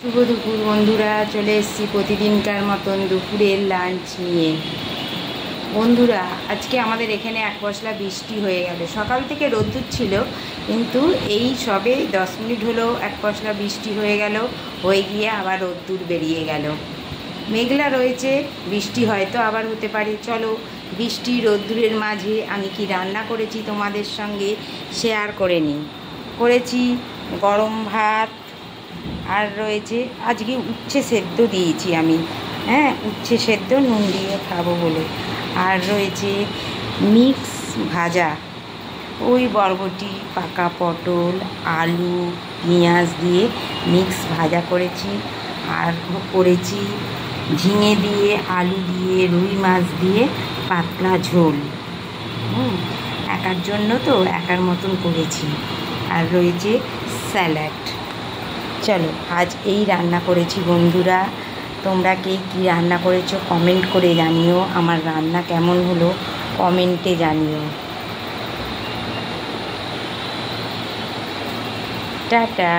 শুভ দুপুর বন্ধুরা, চলে এসেছি প্রতিদিনকার মতন দুপুরের লাঞ্চ নিয়ে। বন্ধুরা, আজকে আমাদের এখানে এক পশলা বৃষ্টি হয়ে গেল। সকাল থেকে রোদ্দুর ছিল, কিন্তু এই সবে 10 মিনিট হলো এক পশলা বৃষ্টি হয়ে গেল, হয়ে গিয়ে আবার রোদ্দুর বেরিয়ে গেল। মেঘলা রয়েছে, বৃষ্টি হয়তো আবার হতে পারে। চলো বৃষ্টি রোদ্দুরের মাঝে আমি কি রান্না করেছি তোমাদের সঙ্গে শেয়ার করে নিই। করেছি গরম ভাত, আর রয়েছে আজকে উচ্ছে সেদ্ধ দিয়েছি আমি, উচ্ছে সেদ্ধ নুন দিয়ে খাবো বলে। আর রয়েছে মিক্স ভাজা, ওই বরবটি, পাকা পটল, আলু, পেঁয়াজ দিয়ে মিক্স ভাজা করেছি। আর করেছি ঝিঙে দিয়ে, আলু দিয়ে, রুই মাছ দিয়ে পাতলা ঝোল। একার জন্য তো একার মতন করেছি। আর রয়েছে স্যালাড। চলো আজ এই রান্না করেছি বন্ধুরা। তোমরা কে কী রান্না করেছো কমেন্ট করে জানিও। আমার রান্না কেমন হলো কমেন্টে জানিও। টাটা।